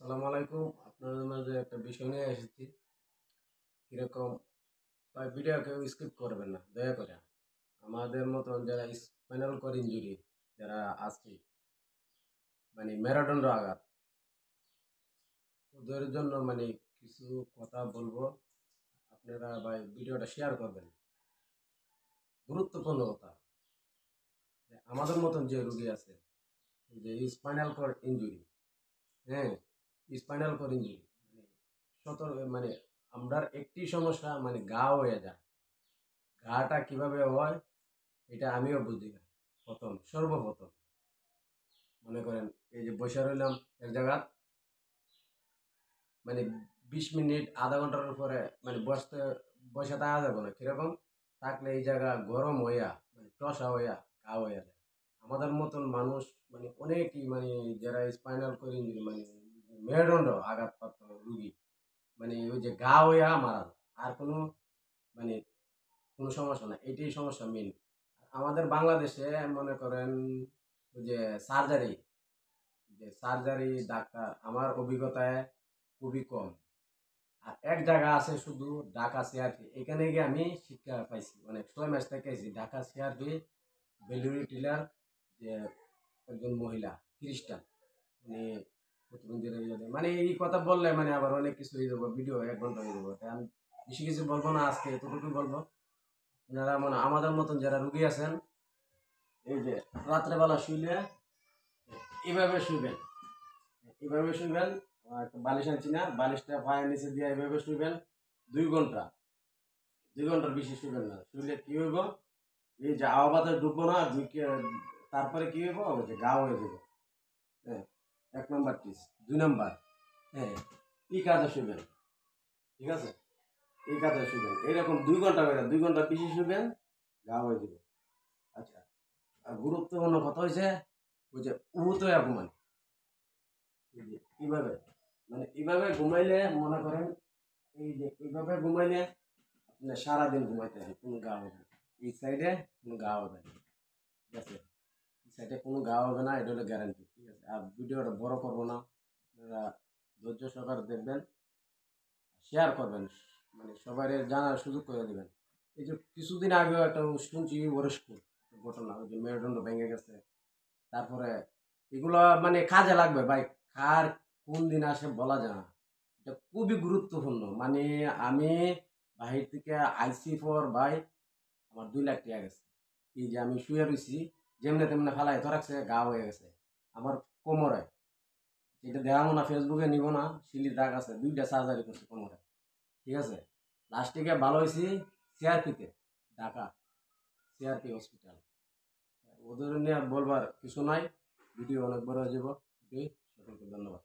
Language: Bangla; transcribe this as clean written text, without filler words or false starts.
আসসালামু আলাইকুম। আপনাদের মাঝে একটা বিষয় নিয়ে এসেছি। কিরকম ভাই, ভিডিও কেউ স্কিপ করবেন না দয়া করে। আমাদের মতন যারা স্পাইনাল কর্ড ইনজুরি যারা আছে, মানে মেরুদণ্ড আঘাত, ওদের জন্য মানে কিছু কথা বলবো। আপনারা ভাই ভিডিওটা শেয়ার করবেন। গুরুত্বপূর্ণ কথা। আমাদের মতন যে রোগী আছে, এই যে স্পাইনাল কর্ড ইনজুরি, হ্যাঁ, স্পাইনাল কর্ড ইনজুরি মানে মানে আমরা একটি সমস্যা মানে গা হয়ে যায়। ঘাটা কিভাবে হয় এটা আমিও বুঝি না। সর্বপ্রথম মনে করেন, এই যে বসে রইলাম এক জায়গা, মানে 20 মিনিট আধা ঘন্টার উপরে মানে বসে থাকা যাবে না। কিরকম থাকলে এই জায়গা গরম হইয়া মানে টসা হইয়া ঘা হইয়া যায়। আমাদের মতন মানুষ মানে অনেকই মানে যারা স্পাইনাল করে ইঞ্জুরি মানে মেরুদণ্ড আঘাতপ্রাপ্ত রুগী, মানে ওই যে ঘা হইয়া মারা যায়। আর কোনো মানে কোনো সমস্যা না, এটাই সমস্যা মেন। আমাদের বাংলাদেশে মনে করেন ওই যে সার্জারি ডাক্তার আমার অভিজ্ঞতায় খুবই কম। আর এক জায়গা আছে শুধু ঢাকা সিআরপি, এখানে গিয়ে আমি শিক্ষা পাইছি, অনেক 6 মাস থেকে আছি ঢাকা সিআরপি বেলুরি টিলার, যে একজন মহিলা খ্রিস্টান, মানে প্রতিবন্ধীরা মানে এই কথা বললে মানে আবার অনেক কিছু হয়ে যাবো, ভিডিও 1 ঘন্টা হয়ে যাবো, তাই আমি বেশি কিছু বলবো না, আজকে এতটুকু বলবো। আপনারা মানে আমাদের মতন যারা রুগী আছেন, এই যে রাত্রেবেলা শুইলে এইভাবে শুইবেন, এইভাবে শুইবেন। একটা বালিশ আনছি না, বালিশটা পায়ের নিচে দিয়ে এইভাবে শুইবেন 2 ঘন্টা। 2 ঘন্টার বেশি শুইবেন না, শুইলে কি হইব, এই যে হাওয়া বাতাস ঢুকবো না, তারপরে কি হইব, ওই যে গা হয়ে যাবে। হ্যাঁ, 1 নম্বর টিপস। 2 নম্বর, হ্যাঁ, এই কাজে শুইবেন, ঠিক আছে, এই কাজে শুইবেন এরকম 2 ঘন্টা করে, 2 ঘন্টা বেশি শুইবেন, গা হয়ে যাবে। আচ্ছা, আর গুরুত্বপূর্ণ কথা হয়েছে ওই যে উহুতে ঘুমান, এই যে এইভাবে, মানে এইভাবে ঘুমাইলে মনে করেন, এই যে এইভাবে ঘুমাইলে আপনার সারাদিন ঘুমাইতে হয়, কোনো গা হবে না। এই সাইডে কোনো গা হবে না, ঠিক আছে, এই সাইডে কোনো গা হবে না, এটা হলো গ্যারান্টি, ঠিক আছে। আর ভিডিওটা বড় করবো না, আপনারা ধৈর্য সহকারে দেখবেন, শেয়ার করবেন, মানে সবাই জানার সুযোগ করে দেবেন। এই যে কিছুদিন আগেও একটা শুনছি ওরসপুর ঘটনা, ওই যে মেরুদণ্ড ভেঙে গেছে। তারপরে এগুলো মানে কাজে লাগবে ভাই, কার কোন দিন আসে বলা যায় না। এটা খুবই গুরুত্বপূর্ণ, মানে আমি বাহির থেকে আইসি ফর ভাই, আমার 2 লাখ টাকা গেছে। এই যে আমি শুয়ে রয়েছি, যেমনে তেমনে ফালাই তো রাখছে, গা হয়ে গেছে আমার কোমরে। এটা দেখাবো না, ফেসবুকে নিব না, শিলির দাগ আছে, 2টা সার্জারি করছে কোমরে, ঠিক আছে। লাস্টে গিয়ে ভালো হয়েছি সিআরপিতে, ঢাকা সিআরপি হসপিটাল। ওদের নিয়ে আর বলবার কিছু নাই, ভিডিও অনেক বড় হয়ে যাব। সকলকে ধন্যবাদ।